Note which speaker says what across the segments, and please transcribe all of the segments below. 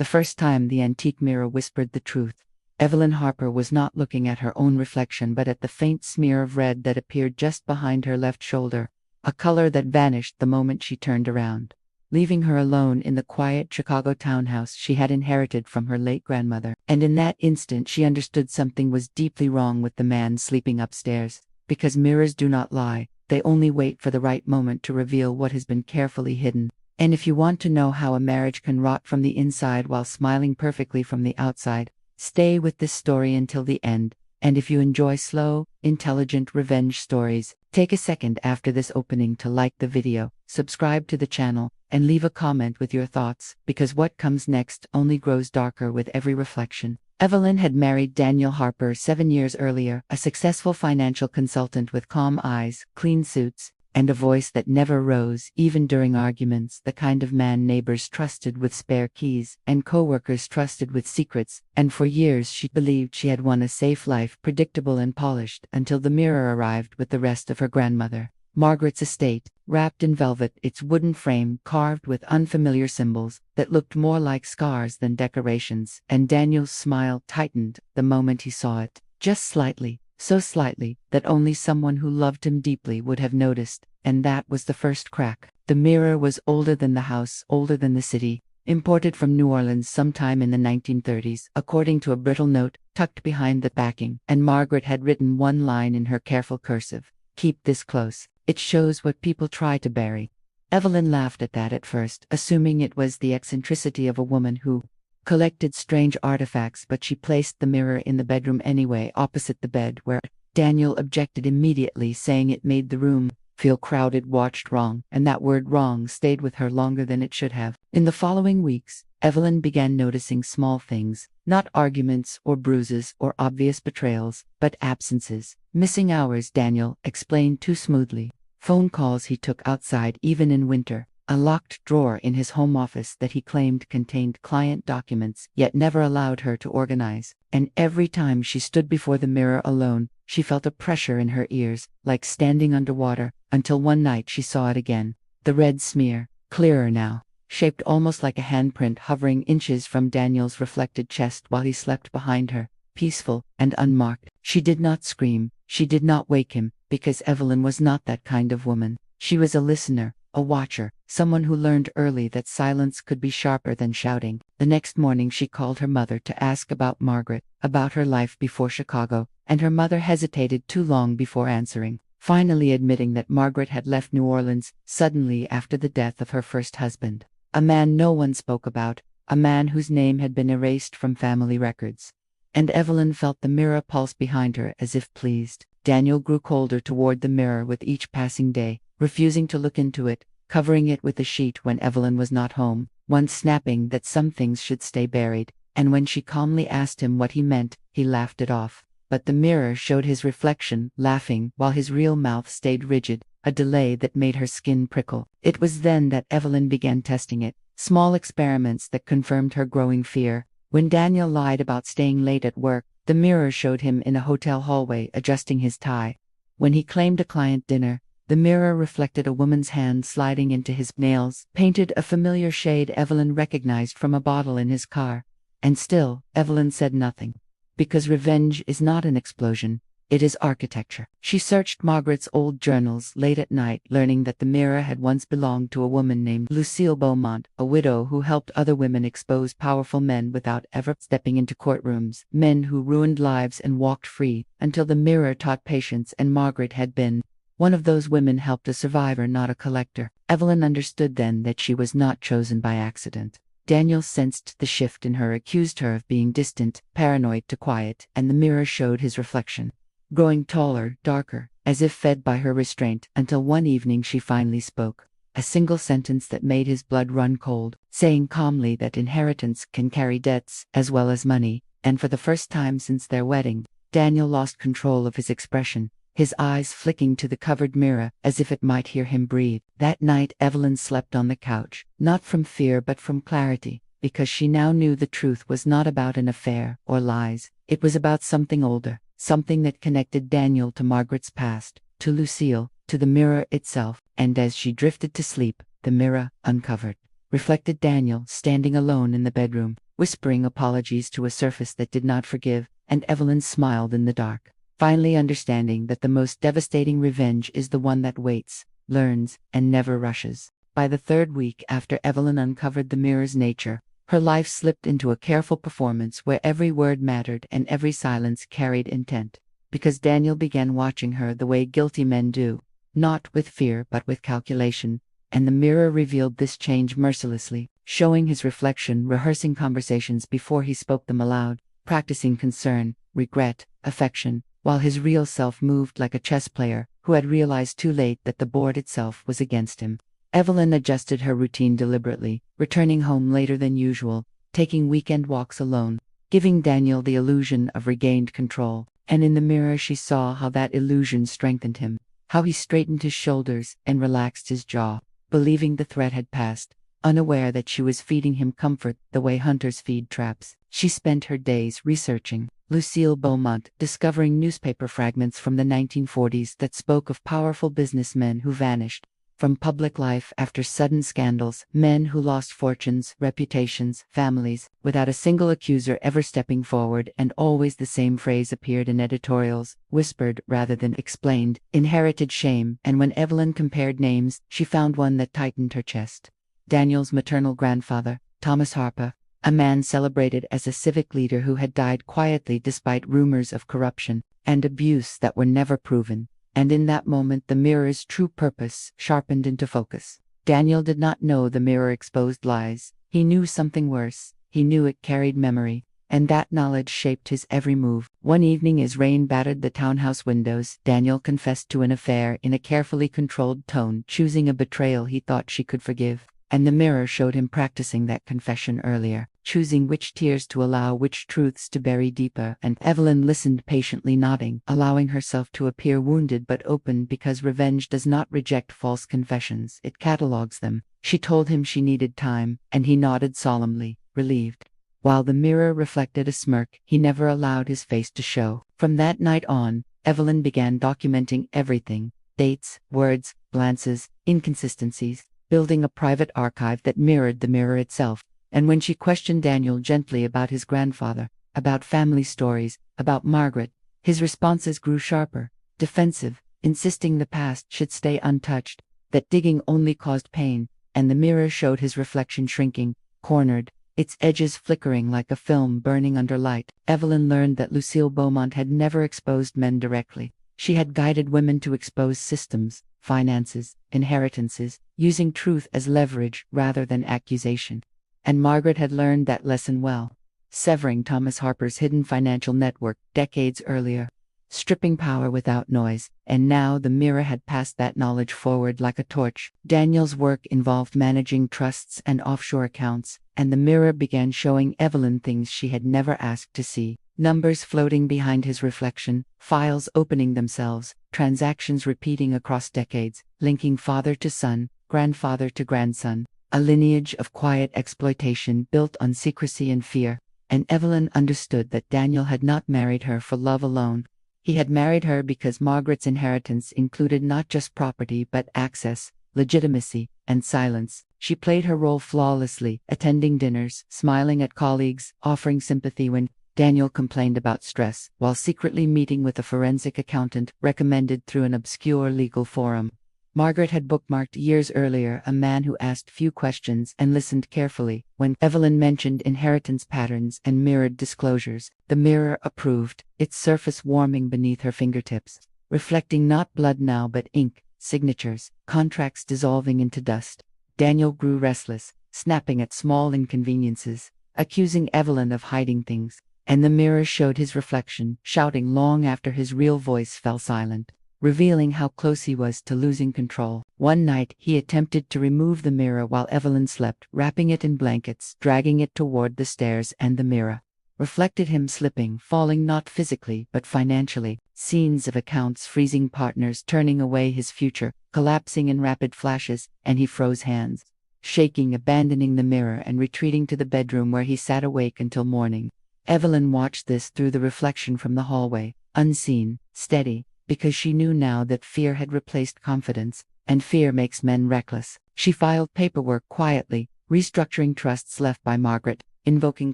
Speaker 1: the first time the antique mirror whispered the truth. Evelyn Harper was not looking at her own reflection but at the faint smear of red that appeared just behind her left shoulder, a color that vanished the moment she turned around, leaving her alone in the quiet Chicago townhouse she had inherited from her late grandmother. And in that instant she understood something was deeply wrong with the man sleeping upstairs, because mirrors do not lie, they only wait for the right moment to reveal what has been carefully hidden. And if you want to know how a marriage can rot from the inside while smiling perfectly from the outside, stay with this story until the end. And if you enjoy slow, intelligent revenge stories, take a second after this opening to like the video, subscribe to the channel, and leave a comment with your thoughts, because what comes next only grows darker with every reflection. Evelyn had married Daniel Harper 7 years earlier, a successful financial consultant with calm eyes, clean suits, and a voice that never rose even during arguments, the kind of man neighbors trusted with spare keys and coworkers trusted with secrets. And for years she believed she had won a safe life, predictable and polished, until the mirror arrived with the rest of her grandmother. Margaret's estate, wrapped in velvet, its wooden frame carved with unfamiliar symbols that looked more like scars than decorations, and Daniel's smile tightened the moment he saw it, just slightly. So slightly that only someone who loved him deeply would have noticed, and that was the first crack. The mirror was older than the house, older than the city, imported from New Orleans sometime in the 1930s, according to a brittle note tucked behind the backing, and Margaret had written one line in her careful cursive: "Keep this close. It shows what people try to bury." Evelyn laughed at that at first, assuming it was the eccentricity of a woman who collected strange artifacts, but she placed the mirror in the bedroom anyway, opposite the bed, where Daniel objected immediately, saying it made the room feel crowded, watched, wrong, and that word wrong stayed with her longer than it should have. In the following weeks, Evelyn began noticing small things, not arguments or bruises or obvious betrayals, but absences, missing hours Daniel explained too smoothly, phone calls he took outside even in winter, a locked drawer in his home office that he claimed contained client documents yet never allowed her to organize. And every time she stood before the mirror alone, she felt a pressure in her ears, like standing underwater, until one night she saw it again. The red smear, clearer now, shaped almost like a handprint, hovering inches from Daniel's reflected chest while he slept behind her, peaceful and unmarked. She did not scream, she did not wake him, because Evelyn was not that kind of woman. She was a listener, a watcher, someone who learned early that silence could be sharper than shouting. The next morning she called her mother to ask about Margaret, about her life before Chicago, and her mother hesitated too long before answering, finally admitting that Margaret had left New Orleans suddenly after the death of her first husband, a man no one spoke about, a man whose name had been erased from family records. And Evelyn felt the mirror pulse behind her as if pleased. Daniel grew colder toward the mirror with each passing day, refusing to look into it, covering it with a sheet when Evelyn was not home, once snapping that some things should stay buried, and when she calmly asked him what he meant, he laughed it off. But the mirror showed his reflection, laughing, while his real mouth stayed rigid, a delay that made her skin prickle. It was then that Evelyn began testing it, small experiments that confirmed her growing fear. When Daniel lied about staying late at work, the mirror showed him in a hotel hallway adjusting his tie. When he claimed a client dinner, the mirror reflected a woman's hand sliding into his nails, painted a familiar shade Evelyn recognized from a bottle in his car. And still, Evelyn said nothing. Because revenge is not an explosion, it is architecture. She searched Margaret's old journals late at night, learning that the mirror had once belonged to a woman named Lucille Beaumont, a widow who helped other women expose powerful men without ever stepping into courtrooms, men who ruined lives and walked free, until the mirror taught patience, and Margaret had been one of those women, helped a survivor, not a collector. Evelyn understood then that she was not chosen by accident. Daniel sensed the shift in her, accused her of being distant, paranoid to quiet, and the mirror showed his reflection, growing taller, darker, as if fed by her restraint, until one evening she finally spoke, a single sentence that made his blood run cold, saying calmly that inheritance can carry debts as well as money. And for the first time since their wedding, Daniel lost control of his expression, his eyes flicking to the covered mirror as if it might hear him breathe. That night Evelyn slept on the couch, not from fear but from clarity, because she now knew the truth was not about an affair or lies. It was about something older, something that connected Daniel to Margaret's past, to Lucille, to the mirror itself. And as she drifted to sleep, the mirror, uncovered, reflected Daniel standing alone in the bedroom, whispering apologies to a surface that did not forgive, and Evelyn smiled in the dark, finally understanding that the most devastating revenge is the one that waits, learns, and never rushes. By the third week after Evelyn uncovered the mirror's nature, her life slipped into a careful performance where every word mattered and every silence carried intent. Because Daniel began watching her the way guilty men do, not with fear but with calculation, and the mirror revealed this change mercilessly, showing his reflection, rehearsing conversations before he spoke them aloud, practicing concern, regret, affection, while his real self moved like a chess player who had realized too late that the board itself was against him. Evelyn adjusted her routine deliberately, returning home later than usual, taking weekend walks alone, giving Daniel the illusion of regained control, and in the mirror she saw how that illusion strengthened him, how he straightened his shoulders and relaxed his jaw, believing the threat had passed, unaware that she was feeding him comfort the way hunters feed traps. She spent her days researching Lucille Beaumont, discovering newspaper fragments from the 1940s that spoke of powerful businessmen who vanished from public life after sudden scandals, men who lost fortunes, reputations, families, without a single accuser ever stepping forward, and always the same phrase appeared in editorials, whispered rather than explained, inherited shame, and when Evelyn compared names, she found one that tightened her chest. Daniel's maternal grandfather, Thomas Harper, a man celebrated as a civic leader who had died quietly despite rumors of corruption and abuse that were never proven. And in that moment the mirror's true purpose sharpened into focus. Daniel did not know the mirror exposed lies. He knew something worse. He knew it carried memory, and that knowledge shaped his every move. One evening as rain battered the townhouse windows, Daniel confessed to an affair in a carefully controlled tone, choosing a betrayal he thought she could forgive. And the mirror showed him practicing that confession earlier, choosing which tears to allow, which truths to bury deeper, and Evelyn listened patiently, nodding, allowing herself to appear wounded but open, because revenge does not reject false confessions, it catalogs them. She told him she needed time, and he nodded solemnly, relieved. While the mirror reflected a smirk, he never allowed his face to show. From that night on, Evelyn began documenting everything: dates, words, glances, inconsistencies, building a private archive that mirrored the mirror itself. And when she questioned Daniel gently about his grandfather, about family stories, about Margaret, his responses grew sharper, defensive, insisting the past should stay untouched, that digging only caused pain, and the mirror showed his reflection shrinking, cornered, its edges flickering like a film burning under light. Evelyn learned that Lucille Beaumont had never exposed men directly. She had guided women to expose systems, finances, inheritances, using truth as leverage rather than accusation. And Margaret had learned that lesson well, severing Thomas Harper's hidden financial network decades earlier, stripping power without noise, and now the mirror had passed that knowledge forward like a torch. Daniel's work involved managing trusts and offshore accounts, and the mirror began showing Evelyn things she had never asked to see. Numbers floating behind his reflection, files opening themselves, transactions repeating across decades, linking father to son, grandfather to grandson, a lineage of quiet exploitation built on secrecy and fear. And Evelyn understood that Daniel had not married her for love alone. He had married her because Margaret's inheritance included not just property but access, legitimacy, and silence. She played her role flawlessly, attending dinners, smiling at colleagues, offering sympathy when Daniel complained about stress, while secretly meeting with a forensic accountant recommended through an obscure legal forum. Margaret had bookmarked years earlier a man who asked few questions and listened carefully. When Evelyn mentioned inheritance patterns and mirrored disclosures, the mirror approved, its surface warming beneath her fingertips, reflecting not blood now but ink, signatures, contracts dissolving into dust. Daniel grew restless, snapping at small inconveniences, accusing Evelyn of hiding things, and the mirror showed his reflection, shouting long after his real voice fell silent, revealing how close he was to losing control. One night, he attempted to remove the mirror while Evelyn slept, wrapping it in blankets, dragging it toward the stairs, and the mirror reflected him slipping, falling not physically but financially, scenes of accounts freezing, partners turning away, his future collapsing in rapid flashes, and he froze, hands shaking, abandoning the mirror and retreating to the bedroom where he sat awake until morning. Evelyn watched this through the reflection from the hallway, unseen, steady, because she knew now that fear had replaced confidence, and fear makes men reckless. She filed paperwork quietly, restructuring trusts left by Margaret, invoking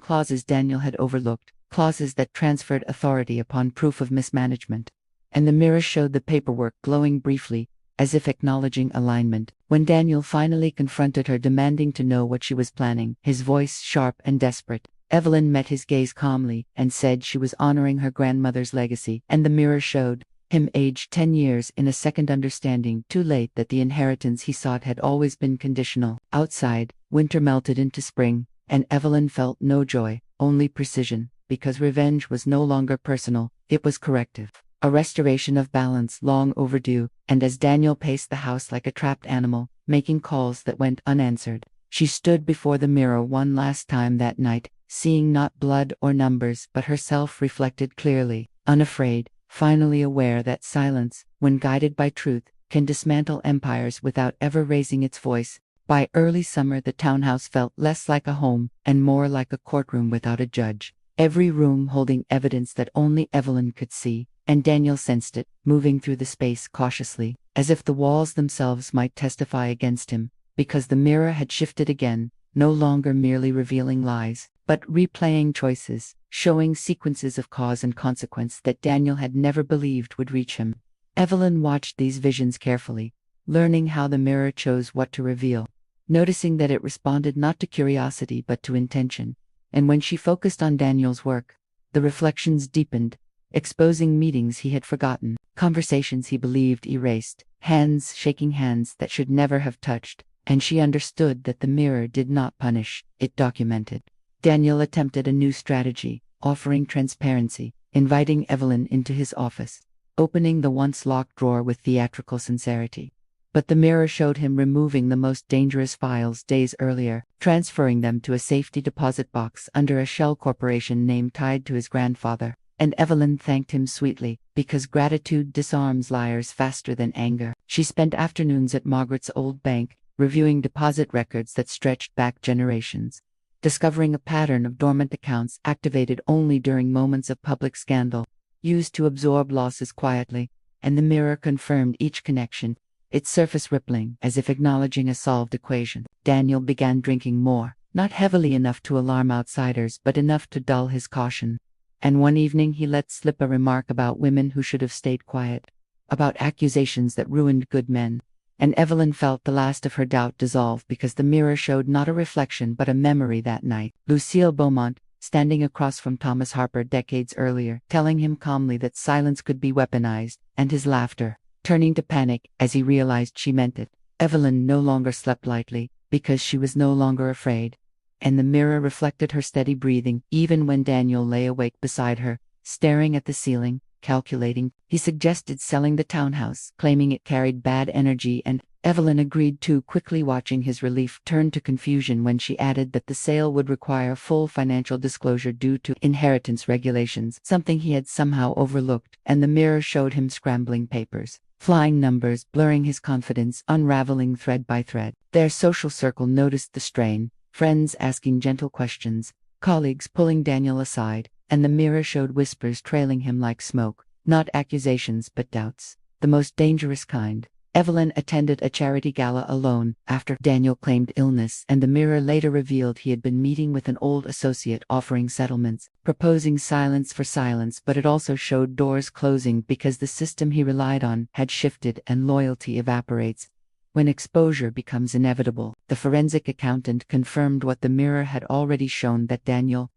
Speaker 1: clauses Daniel had overlooked, clauses that transferred authority upon proof of mismanagement. And the mirror showed the paperwork glowing briefly, as if acknowledging alignment. When Daniel finally confronted her, demanding to know what she was planning, his voice sharp and desperate, Evelyn met his gaze calmly and said she was honoring her grandmother's legacy. And the mirror showed him, aged 10 years, in a second, understanding too late that the inheritance he sought had always been conditional. Outside, winter melted into spring, and Evelyn felt no joy, only precision, because revenge was no longer personal, it was corrective. A restoration of balance long overdue, and as Daniel paced the house like a trapped animal, making calls that went unanswered, she stood before the mirror one last time that night, seeing not blood or numbers but herself reflected clearly, unafraid, finally aware that silence, when guided by truth, can dismantle empires without ever raising its voice. By early summer, the townhouse felt less like a home and more like a courtroom without a judge, every room holding evidence that only Evelyn could see, and Daniel sensed it, moving through the space cautiously, as if the walls themselves might testify against him, because the mirror had shifted again, no longer merely revealing lies, but replaying choices, showing sequences of cause and consequence that Daniel had never believed would reach him. Evelyn watched these visions carefully, learning how the mirror chose what to reveal, noticing that it responded not to curiosity but to intention. And when she focused on Daniel's work, the reflections deepened, exposing meetings he had forgotten, conversations he believed erased, hands shaking hands that should never have touched, and she understood that the mirror did not punish, it documented. Daniel attempted a new strategy, offering transparency, inviting Evelyn into his office, opening the once locked drawer with theatrical sincerity. But the mirror showed him removing the most dangerous files days earlier, transferring them to a safety deposit box under a shell corporation name tied to his grandfather. And Evelyn thanked him sweetly, because gratitude disarms liars faster than anger. She spent afternoons at Margaret's old bank, reviewing deposit records that stretched back generations, discovering a pattern of dormant accounts activated only during moments of public scandal, used to absorb losses quietly. And the mirror confirmed each connection, its surface rippling as if acknowledging a solved equation. Daniel began drinking more, not heavily enough to alarm outsiders but enough to dull his caution. And one evening he let slip a remark about women who should have stayed quiet, about accusations that ruined good men. And Evelyn felt the last of her doubt dissolve because the mirror showed not a reflection but a memory that night. Lucille Beaumont, standing across from Thomas Harper decades earlier, telling him calmly that silence could be weaponized, and his laughter, turning to panic as he realized she meant it. Evelyn no longer slept lightly, because she was no longer afraid. And the mirror reflected her steady breathing, even when Daniel lay awake beside her, staring at the ceiling, calculating. He suggested selling the townhouse, claiming it carried bad energy, and Evelyn agreed too quickly, watching his relief turn to confusion when she added that the sale would require full financial disclosure due to inheritance regulations, something he had somehow overlooked. And the mirror showed him scrambling papers, flying numbers, blurring his confidence, unraveling thread by thread. Their social circle noticed the strain, friends asking gentle questions, colleagues pulling Daniel aside, and the mirror showed whispers trailing him like smoke, not accusations but doubts, the most dangerous kind. Evelyn attended a charity gala alone after Daniel claimed illness, and the mirror later revealed he had been meeting with an old associate offering settlements, proposing silence for silence, but it also showed doors closing because the system he relied on had shifted and loyalty evaporates when exposure becomes inevitable. The forensic accountant confirmed what the mirror had already shown, that Daniel's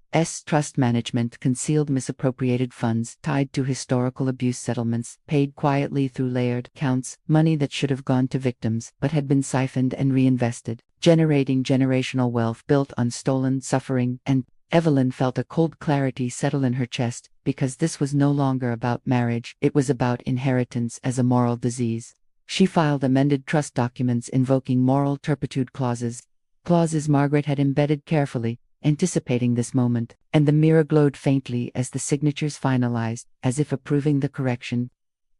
Speaker 1: trust management concealed misappropriated funds tied to historical abuse settlements, paid quietly through layered accounts, money that should have gone to victims but had been siphoned and reinvested, generating generational wealth built on stolen suffering. And Evelyn felt a cold clarity settle in her chest, because this was no longer about marriage, it was about inheritance as a moral disease. She filed amended trust documents invoking moral turpitude clauses Margaret had embedded carefully, anticipating this moment, and the mirror glowed faintly as the signatures finalized, as if approving the correction.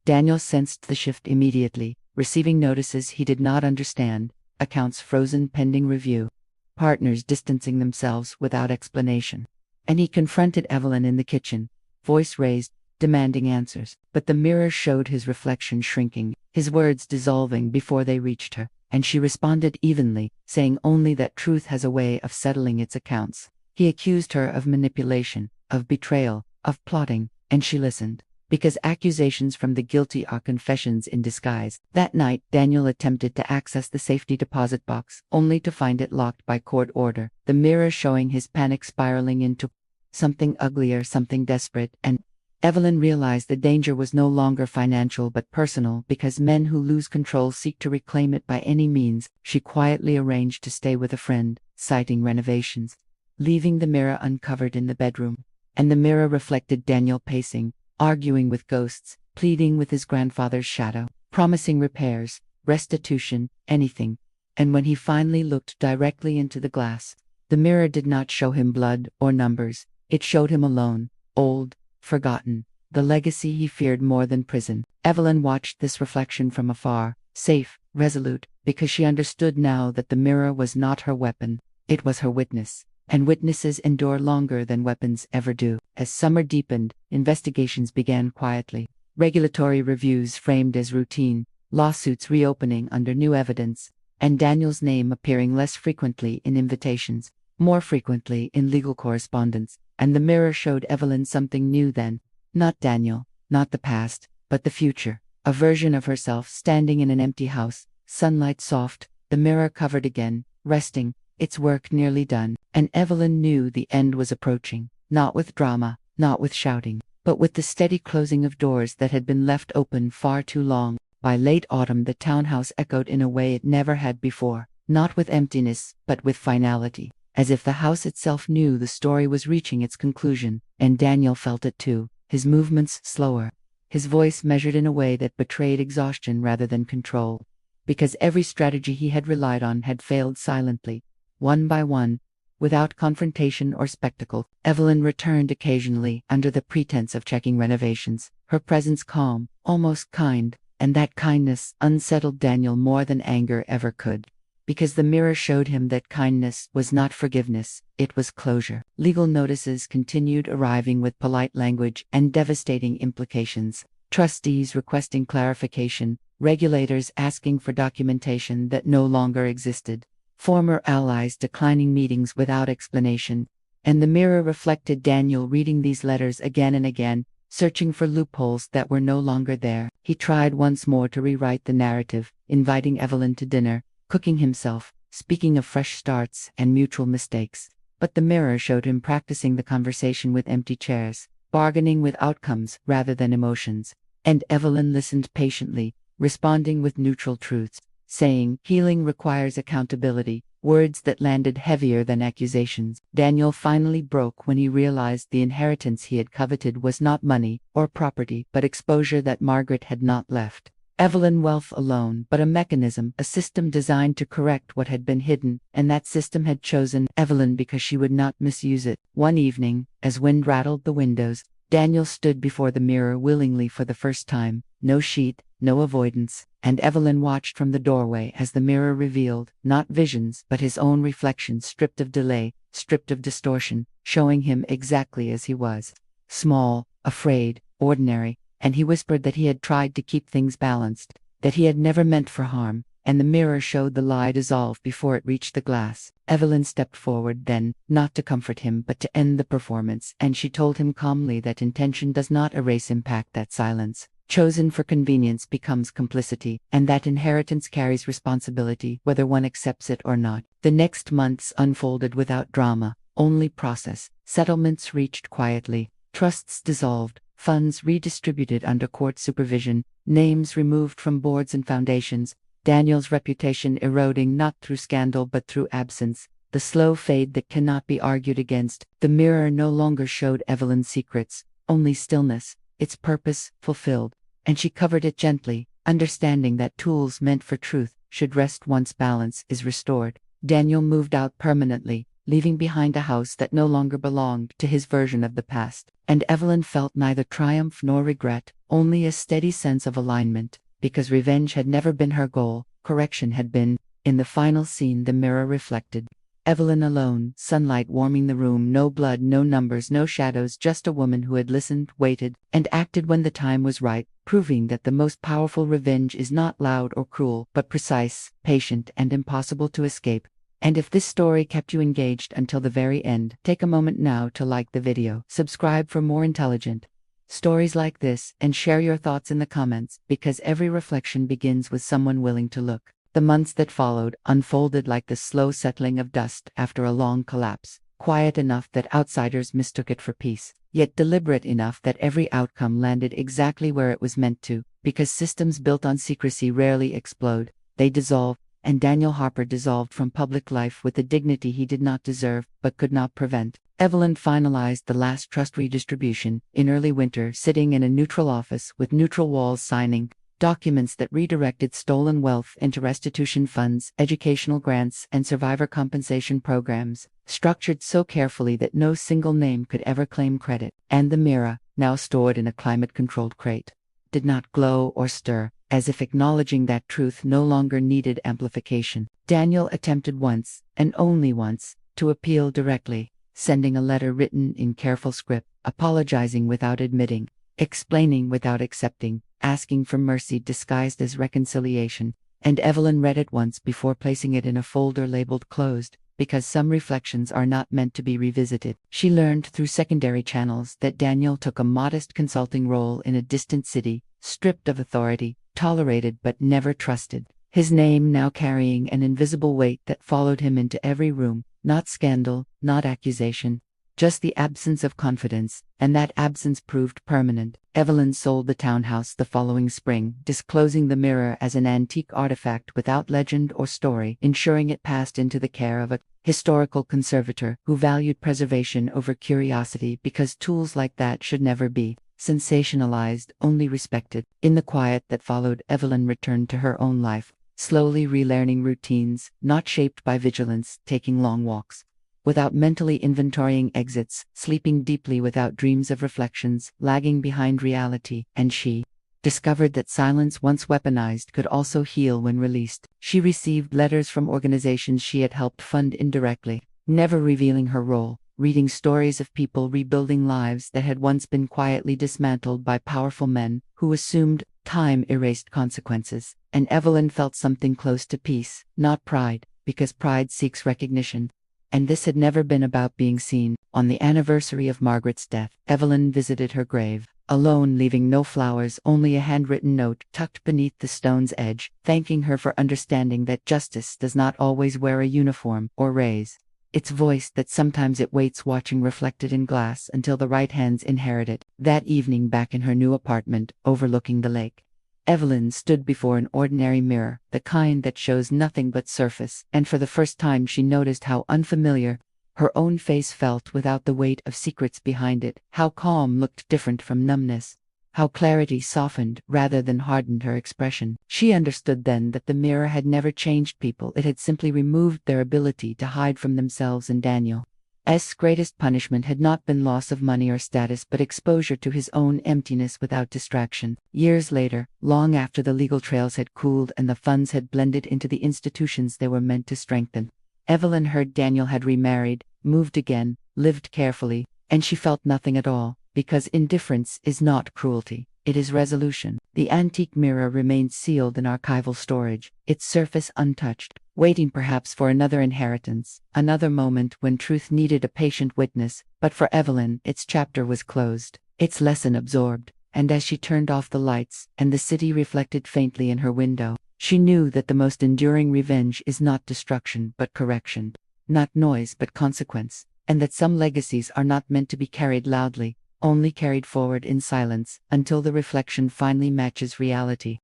Speaker 1: Daniel sensed the shift immediately, receiving notices he did not understand, accounts frozen pending review, partners distancing themselves without explanation. And he confronted Evelyn in the kitchen, voice raised, demanding answers. But the mirror showed his reflection shrinking, his words dissolving before they reached her, and she responded evenly, saying only that truth has a way of settling its accounts. He accused her of manipulation, of betrayal, of plotting, and she listened. Because accusations from the guilty are confessions in disguise. That night, Daniel attempted to access the safety deposit box, only to find it locked by court order, the mirror showing his panic spiraling into something uglier, something desperate, and Evelyn realized the danger was no longer financial but personal because men who lose control seek to reclaim it by any means. She quietly arranged to stay with a friend, citing renovations, leaving the mirror uncovered in the bedroom. And the mirror reflected Daniel pacing, arguing with ghosts, pleading with his grandfather's shadow, promising repairs, restitution, anything. And when he finally looked directly into the glass, the mirror did not show him blood or numbers. It showed him alone, old, forgotten, the legacy he feared more than prison. Evelyn watched this reflection from afar, safe, resolute, because she understood now that the mirror was not her weapon, it was her witness. And witnesses endure longer than weapons ever do. As summer deepened, investigations began quietly. Regulatory reviews framed as routine, lawsuits reopening under new evidence, and Daniel's name appearing less frequently in invitations, more frequently in legal correspondence. And the mirror showed Evelyn something new then. Not Daniel, not the past, but the future. A version of herself standing in an empty house, sunlight soft, the mirror covered again, resting, its work nearly done. And Evelyn knew the end was approaching, not with drama, not with shouting, but with the steady closing of doors that had been left open far too long. By late autumn the townhouse echoed in a way it never had before, not with emptiness, but with finality, as if the house itself knew the story was reaching its conclusion, and Daniel felt it too, his movements slower, his voice measured in a way that betrayed exhaustion rather than control. Because every strategy he had relied on had failed silently, one by one, without confrontation or spectacle. Evelyn returned occasionally under the pretense of checking renovations, her presence calm, almost kind, and that kindness unsettled Daniel more than anger ever could. Because the mirror showed him that kindness was not forgiveness, it was closure. Legal notices continued arriving with polite language and devastating implications. Trustees requesting clarification, regulators asking for documentation that no longer existed, former allies declining meetings without explanation, and the mirror reflected Daniel reading these letters again and again, searching for loopholes that were no longer there. He tried once more to rewrite the narrative, inviting Evelyn to dinner, cooking himself, speaking of fresh starts and mutual mistakes. But the mirror showed him practicing the conversation with empty chairs, bargaining with outcomes rather than emotions. And Evelyn listened patiently, responding with neutral truths, saying, healing requires accountability, words that landed heavier than accusations. Daniel finally broke when he realized the inheritance he had coveted was not money or property, but exposure that Margaret had not left. Evelyn wealth alone, but a mechanism, a system designed to correct what had been hidden, and that system had chosen Evelyn because she would not misuse it. One evening, as wind rattled the windows, Daniel stood before the mirror willingly for the first time, no sheet, no avoidance, and Evelyn watched from the doorway as the mirror revealed, not visions, but his own reflection stripped of delay, stripped of distortion, showing him exactly as he was. Small, afraid, ordinary, and he whispered that he had tried to keep things balanced, that he had never meant for harm, and the mirror showed the lie dissolve before it reached the glass. Evelyn stepped forward then, not to comfort him but to end the performance, and she told him calmly that intention does not erase impact, that silence, chosen for convenience, becomes complicity, and that inheritance carries responsibility whether one accepts it or not. The next months unfolded without drama, only process. Settlements reached quietly, trusts dissolved, funds redistributed under court supervision, names removed from boards and foundations, Daniel's reputation eroding not through scandal but through absence, the slow fade that cannot be argued against. The mirror no longer showed Evelyn's secrets, only stillness, its purpose fulfilled, and she covered it gently, understanding that tools meant for truth should rest once balance is restored. Daniel moved out permanently, leaving behind a house that no longer belonged to his version of the past, and Evelyn felt neither triumph nor regret, only a steady sense of alignment. Because revenge had never been her goal, correction had been. In the final scene the mirror reflected Evelyn alone, sunlight warming the room, no blood, no numbers, no shadows, just a woman who had listened, waited, and acted when the time was right, proving that the most powerful revenge is not loud or cruel, but precise, patient, and impossible to escape. And if this story kept you engaged until the very end, take a moment now to like the video, subscribe for more intelligent stories like this, and share your thoughts in the comments, because every reflection begins with someone willing to look. The months that followed unfolded like the slow settling of dust after a long collapse, quiet enough that outsiders mistook it for peace, yet deliberate enough that every outcome landed exactly where it was meant to, because systems built on secrecy rarely explode, they dissolve. And Daniel Harper dissolved from public life with a dignity he did not deserve, but could not prevent. Evelyn finalized the last trust redistribution in early winter, sitting in a neutral office with neutral walls, signing documents that redirected stolen wealth into restitution funds, educational grants, and survivor compensation programs, structured so carefully that no single name could ever claim credit. And the mirror, now stored in a climate-controlled crate, did not glow or stir, as if acknowledging that truth no longer needed amplification. Daniel attempted once, and only once, to appeal directly, sending a letter written in careful script, apologizing without admitting, explaining without accepting, asking for mercy disguised as reconciliation. And Evelyn read it once before placing it in a folder labeled closed, because some reflections are not meant to be revisited. She learned through secondary channels that Daniel took a modest consulting role in a distant city, stripped of authority, tolerated but never trusted, his name now carrying an invisible weight that followed him into every room, not scandal, not accusation, just the absence of confidence, and that absence proved permanent. Evelyn sold the townhouse the following spring, disclosing the mirror as an antique artifact without legend or story, ensuring it passed into the care of a historical conservator who valued preservation over curiosity, because tools like that should never be sensationalized, only respected. In the quiet that followed, Evelyn returned to her own life, slowly relearning routines, not shaped by vigilance, taking long walks without mentally inventorying exits, sleeping deeply without dreams of reflections, lagging behind reality. And she discovered that silence once weaponized could also heal when released. She received letters from organizations she had helped fund indirectly, never revealing her role, reading stories of people rebuilding lives that had once been quietly dismantled by powerful men who assumed time erased consequences. And Evelyn felt something close to peace, not pride, because pride seeks recognition. And this had never been about being seen. On the anniversary of Margaret's death, Evelyn visited her grave, alone, leaving no flowers, only a handwritten note tucked beneath the stone's edge, thanking her for understanding that justice does not always wear a uniform or raise its voice, that sometimes it waits, watching reflected in glass until the right hands inherit it. That evening, back in her new apartment overlooking the lake, Evelyn stood before an ordinary mirror, the kind that shows nothing but surface, and for the first time she noticed how unfamiliar her own face felt without the weight of secrets behind it, how calm looked different from numbness, how clarity softened rather than hardened her expression. She understood then that the mirror had never changed people, it had simply removed their ability to hide from themselves and Daniel. S. greatest punishment had not been loss of money or status, but exposure to his own emptiness without distraction. Years later, long after the legal trails had cooled and the funds had blended into the institutions they were meant to strengthen, Evelyn heard Daniel had remarried, moved again, lived carefully, and she felt nothing at all, because indifference is not cruelty, it is resolution. The antique mirror remained sealed in archival storage, its surface untouched, waiting perhaps for another inheritance, another moment when truth needed a patient witness. But for Evelyn, its chapter was closed, its lesson absorbed, and as she turned off the lights, and the city reflected faintly in her window, she knew that the most enduring revenge is not destruction but correction, not noise but consequence, and that some legacies are not meant to be carried loudly, only carried forward in silence, until the reflection finally matches reality.